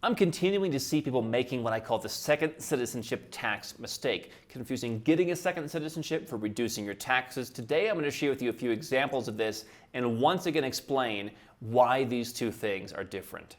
I'm continuing to see people making what I call the second citizenship tax mistake, confusing getting a second citizenship for reducing your taxes. Today I'm going to share with you a few examples of this and once again explain why these two things are different.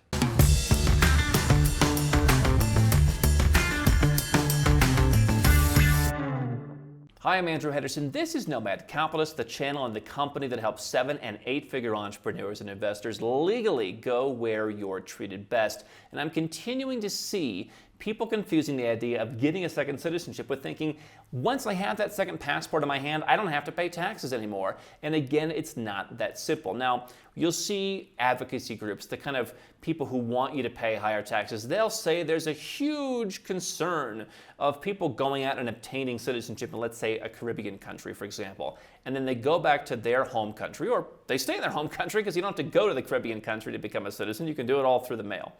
Hi, I'm Andrew Henderson. This is Nomad Capitalist, the channel and the company that helps 7- and 8-figure entrepreneurs and investors legally go where you're treated best. And I'm continuing to see people confusing the idea of getting a second citizenship with thinking, once I have that second passport in my hand, I don't have to pay taxes anymore. And again, it's not that simple. Now, you'll see advocacy groups, the kind of people who want you to pay higher taxes. They'll say there's a huge concern of people going out and obtaining citizenship in, let's say, a Caribbean country, for example. And then they go back to their home country, or they stay in their home country because you don't have to go to the Caribbean country to become a citizen. You can do it all through the mail.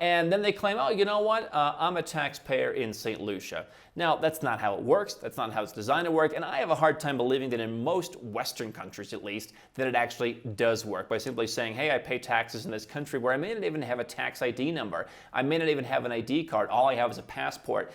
And then they claim, oh, you know what? I'm a taxpayer in St. Lucia. Now, that's not how it works. That's not how it's designed to work. And I have a hard time believing that in most Western countries, at least, that it actually does work by simply saying, hey, I pay taxes in this country where I may not even have a tax ID number. I may not even have an ID card. All I have is a passport.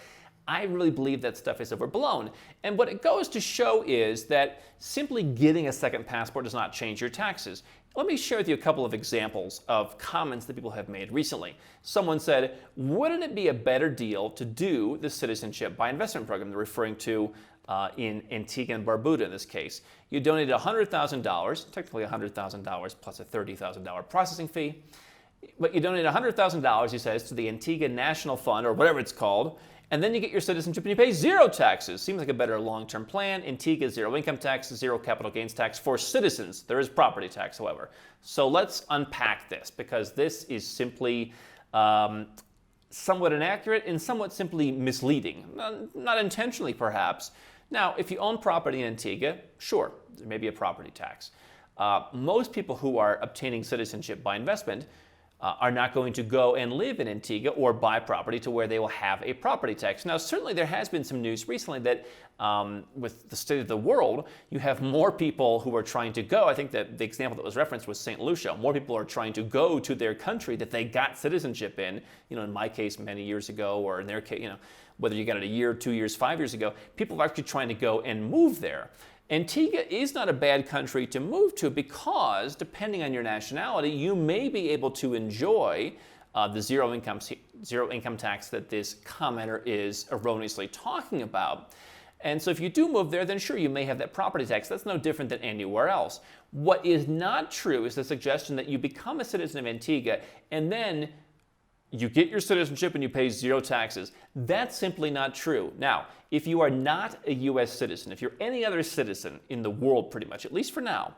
I really believe that stuff is overblown. And what it goes to show is that simply getting a second passport does not change your taxes. Let me share with you a couple of examples of comments that people have made recently. Someone said, wouldn't it be a better deal to do the citizenship by investment program? They're referring to in Antigua and Barbuda in this case. You donated $100,000, technically $100,000 plus a $30,000 processing fee. But you donate $100,000, he says, to the Antigua National Fund, or whatever it's called, and then you get your citizenship and you pay zero taxes. Seems like a better long-term plan. Antigua, zero income tax, zero capital gains tax for citizens. There is property tax, however. So let's unpack this, because this is simply somewhat inaccurate and somewhat simply misleading. Not intentionally, perhaps. Now, if you own property in Antigua, sure, there may be a property tax. Most people who are obtaining citizenship by investment are not going to go and live in Antigua or buy property to where they will have a property tax. Now, certainly there has been some news recently that with the state of the world, you have more people who are trying to go. I think that the example that was referenced was St. Lucia. More people are trying to go to their country that they got citizenship in, in my case, many years ago, or in their case, whether you got it a year, 2 years, 5 years ago, people are actually trying to go and move there. Antigua is not a bad country to move to because, depending on your nationality, you may be able to enjoy the zero income tax that this commenter is erroneously talking about. And so if you do move there, then sure, you may have that property tax. That's no different than anywhere else. What is not true is the suggestion that you become a citizen of Antigua and then you get your citizenship and you pay zero taxes. That's simply not true. Now, if you are not a U.S. citizen, if you're any other citizen in the world pretty much, at least for now,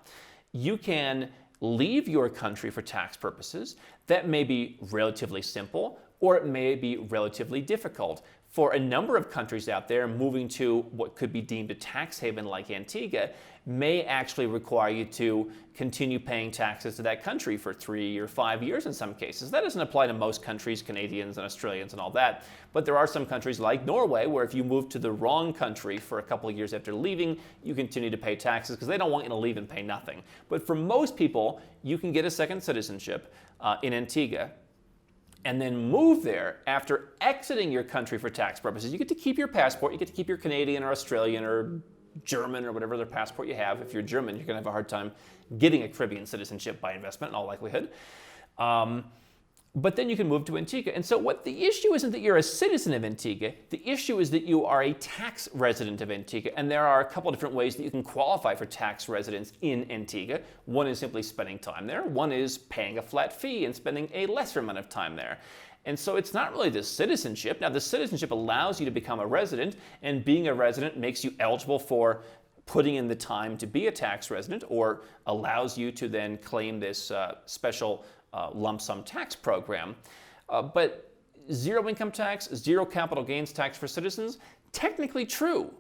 you can leave your country for tax purposes. That may be relatively simple, or it may be relatively difficult. For a number of countries out there, moving to what could be deemed a tax haven like Antigua may actually require you to continue paying taxes to that country for 3 or 5 years in some cases. That doesn't apply to most countries, Canadians and Australians and all that, but there are some countries like Norway where if you move to the wrong country for a couple of years after leaving, you continue to pay taxes because they don't want you to leave and pay nothing. But for most people, you can get a second citizenship in Antigua and then move there after exiting your country for tax purposes. You get to keep your passport, you get to keep your Canadian or Australian or German or whatever other passport you have. If you're German, you're going to have a hard time getting a Caribbean citizenship by investment in all likelihood. But then you can move to Antigua. And so what the issue isn't that you're a citizen of Antigua, the issue is that you are a tax resident of Antigua. And there are a couple of different ways that you can qualify for tax residence in Antigua. One is simply spending time there. One is paying a flat fee and spending a lesser amount of time there. And so it's not really the citizenship. Now, the citizenship allows you to become a resident, and being a resident makes you eligible for putting in the time to be a tax resident, or allows you to then claim this special lump sum tax program. But zero income tax, zero capital gains tax for citizens, technically true.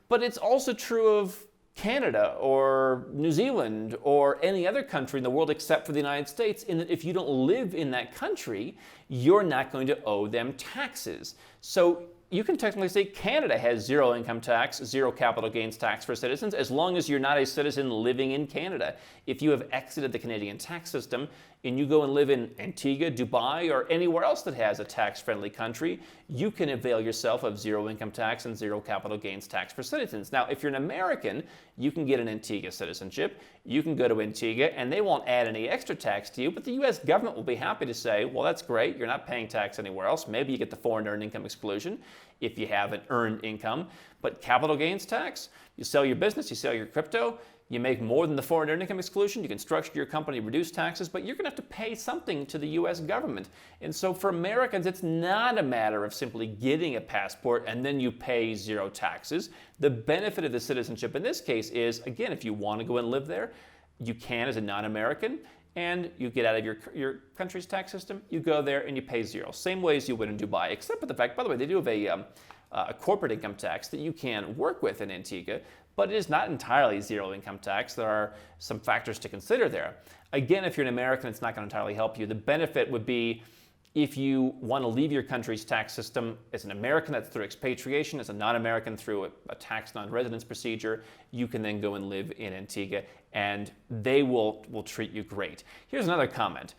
But it's also true of Canada or New Zealand or any other country in the world except for the United States, in that if you don't live in that country, you're not going to owe them taxes. So you can technically say Canada has zero income tax, zero capital gains tax for citizens, as long as you're not a citizen living in Canada. If you have exited the Canadian tax system, and you go and live in Antigua, Dubai, or anywhere else that has a tax-friendly country, you can avail yourself of zero income tax and zero capital gains tax for citizens. Now, if you're an American, you can get an Antigua citizenship. You can go to Antigua, and they won't add any extra tax to you, but the U.S. government will be happy to say, well, that's great. You're not paying tax anywhere else. Maybe you get the foreign earned income exclusion if you have an earned income. But capital gains tax, you sell your business, you sell your crypto, you make more than the foreign earned income exclusion, you can structure your company, reduce taxes, but you're going to have to pay something to the U.S. government. And so for Americans, it's not a matter of simply getting a passport and then you pay zero taxes. The benefit of the citizenship in this case is, again, if you want to go and live there, you can as a non-American, and you get out of your country's tax system, you go there and you pay zero. Same way as you would in Dubai, except for the fact, by the way, they do have a corporate income tax that you can work with in Antigua, but it is not entirely zero income tax. There are some factors to consider there. Again, if you're an American, it's not going to entirely help you. The benefit would be if you want to leave your country's tax system as an American, that's through expatriation. As a non-American, through a tax non-residence procedure, you can then go and live in Antigua, and they will treat you great. Here's another comment.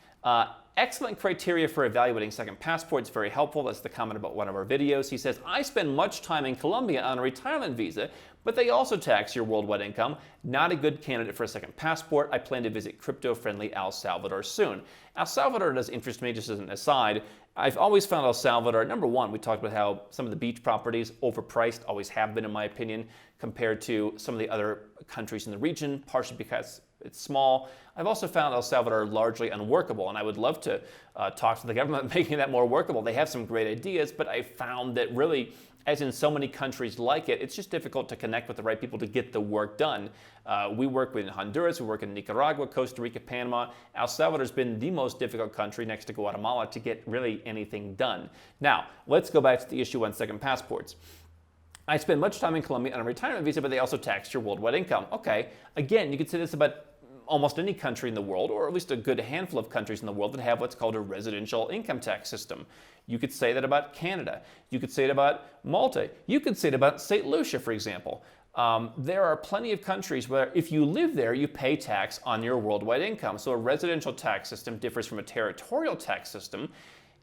Excellent criteria for evaluating second passports, very helpful. That's the comment about one of our videos. He says, I spend much time in Colombia on a retirement visa, but they also tax your worldwide income. Not a good candidate for a second passport. I plan to visit crypto-friendly El Salvador soon. El Salvador does interest me, just as an aside. I've always found El Salvador, number one, we talked about how some of the beach properties overpriced, always have been in my opinion, compared to some of the other countries in the region, partially because it's small. I've also found El Salvador largely unworkable, and I would love to talk to the government making that more workable. They have some great ideas, but I found that really, as in so many countries like it, it's just difficult to connect with the right people to get the work done. We work in Honduras, we work in Nicaragua, Costa Rica, Panama. El Salvador's been the most difficult country next to Guatemala to get really anything done. Now, let's go back to the issue on second passports. I spend much time in Colombia on a retirement visa, but they also tax your worldwide income. Okay, again, you could say this about almost any country in the world, or at least a good handful of countries in the world that have what's called a residential income tax system. You could say that about Canada. You could say it about Malta. You could say it about St. Lucia, for example. There are plenty of countries where if you live there, you pay tax on your worldwide income. So a residential tax system differs from a territorial tax system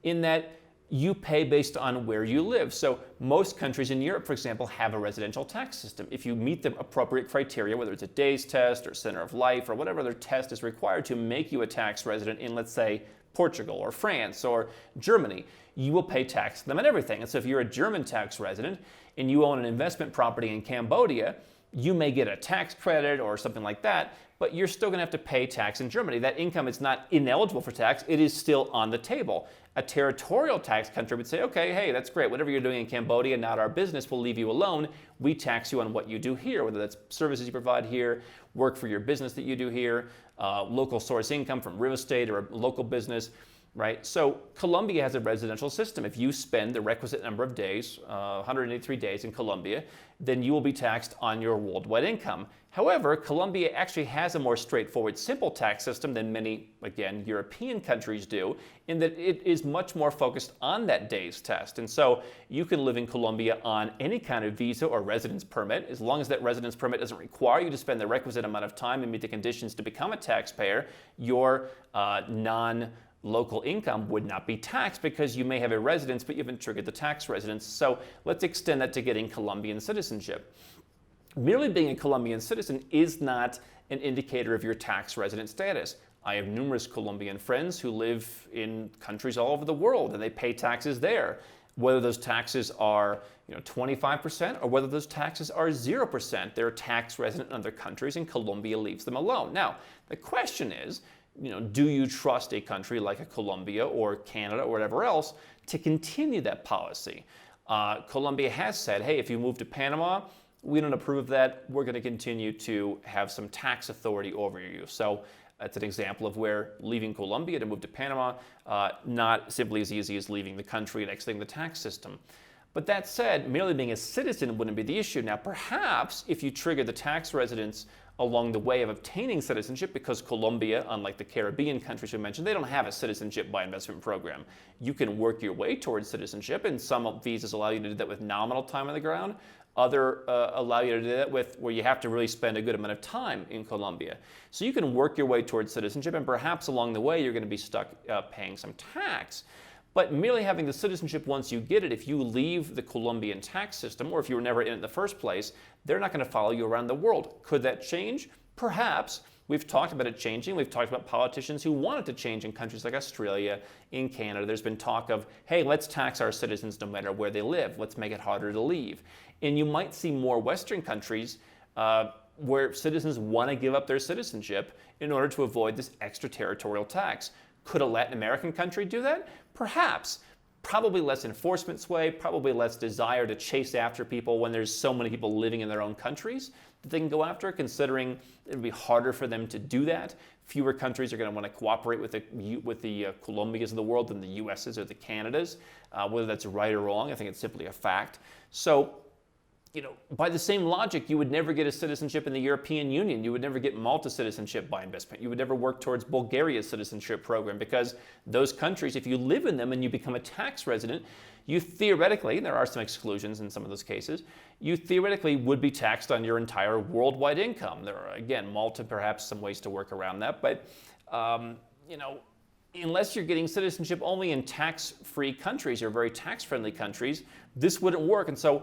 in that you pay based on where you live. So most countries in Europe, for example, have a residential tax system. If you meet the appropriate criteria, whether it's a days test or center of life or whatever other test is required to make you a tax resident in, let's say, Portugal or France or Germany, you will pay tax to them on everything. And so if you're a German tax resident and you own an investment property in Cambodia, you may get a tax credit or something like that, but you're still going to have to pay tax in Germany. That income is not ineligible for tax. It is still on the table. A territorial tax country would say, okay, hey, that's great. Whatever you're doing in Cambodia, not our business. We'll leave you alone. We tax you on what you do here, whether that's services you provide here, work for your business that you do here, local source income from real estate or a local business, right? So Colombia has a residential system. If you spend the requisite number of days, 183 days in Colombia, then you will be taxed on your worldwide income. However, Colombia actually has a more straightforward, simple tax system than many, again, European countries do, in that it is much more focused on that days test. And so you can live in Colombia on any kind of visa or residence permit, as long as that residence permit doesn't require you to spend the requisite amount of time and meet the conditions to become a taxpayer, your local income would not be taxed because you may have a residence, but you haven't triggered the tax residence. So let's extend that to getting Colombian citizenship. Merely being a Colombian citizen is not an indicator of your tax resident status. I have numerous Colombian friends who live in countries all over the world and they pay taxes there. Whether those taxes are 25% or whether those taxes are 0%, they're tax resident in other countries and Colombia leaves them alone. Now, the question is, do you trust a country like a Colombia or Canada or whatever else to continue that policy? Colombia has said, hey, if you move to Panama, we don't approve of that. We're going to continue to have some tax authority over you. So that's an example of where leaving Colombia to move to Panama, not simply as easy as leaving the country and exiting the tax system. But that said, merely being a citizen wouldn't be the issue. Now, perhaps if you trigger the tax residence along the way of obtaining citizenship, because Colombia, unlike the Caribbean countries we mentioned, they don't have a citizenship by investment program. You can work your way towards citizenship, and some visas allow you to do that with nominal time on the ground. Other allow you to do that with where you have to really spend a good amount of time in Colombia. So you can work your way towards citizenship, and perhaps along the way you're going to be stuck paying some tax. But merely having the citizenship once you get it, if you leave the Colombian tax system, or if you were never in it in the first place, they're not going to follow you around the world. Could that change? Perhaps. We've talked about it changing. We've talked about politicians who want it to change in countries like Australia, in Canada. There's been talk of, hey, let's tax our citizens no matter where they live. Let's make it harder to leave. And you might see more Western countries where citizens want to give up their citizenship in order to avoid this extraterritorial tax. Could a Latin American country do that? Perhaps. Probably less enforcement sway, probably less desire to chase after people when there's so many people living in their own countries that they can go after, considering it would be harder for them to do that. Fewer countries are going to want to cooperate with the Colombias of the world than the US's or the Canadas. Whether that's right or wrong, I think it's simply a fact. So, by the same logic, you would never get a citizenship in the European Union. You would never get Malta citizenship by investment. You would never work towards Bulgaria's citizenship program, because those countries, if you live in them and you become a tax resident, you theoretically, and there are some exclusions in some of those cases, you theoretically would be taxed on your entire worldwide income. There are, again, Malta, perhaps some ways to work around that, but unless you're getting citizenship only in tax-free countries or very tax-friendly countries, this wouldn't work. And so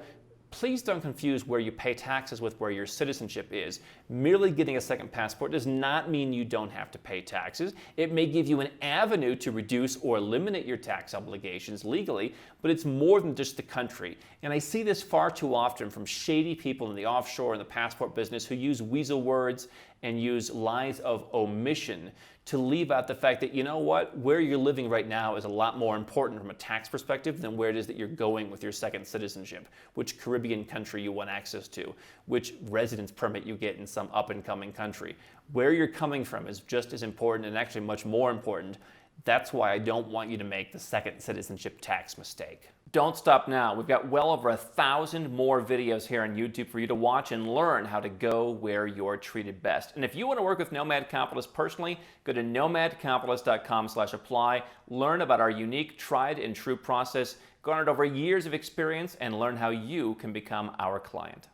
please don't confuse where you pay taxes with where your citizenship is. Merely getting a second passport does not mean you don't have to pay taxes. It may give you an avenue to reduce or eliminate your tax obligations legally, but it's more than just the country. And I see this far too often from shady people in the offshore and the passport business who use weasel words and use lies of omission to leave out the fact that, where you're living right now is a lot more important from a tax perspective than where it is that you're going with your second citizenship, which Caribbean country you want access to, which residence permit you get in some up-and-coming country. Where you're coming from is just as important, and actually much more important. That's why I don't want you to make the second citizenship tax mistake. Don't stop now. We've got well over 1,000 more videos here on YouTube for you to watch and learn how to go where you're treated best. And if you want to work with Nomad Capitalist personally, go to nomadcapitalist.com/apply, learn about our unique, tried and true process, garnered over years of experience, and learn how you can become our client.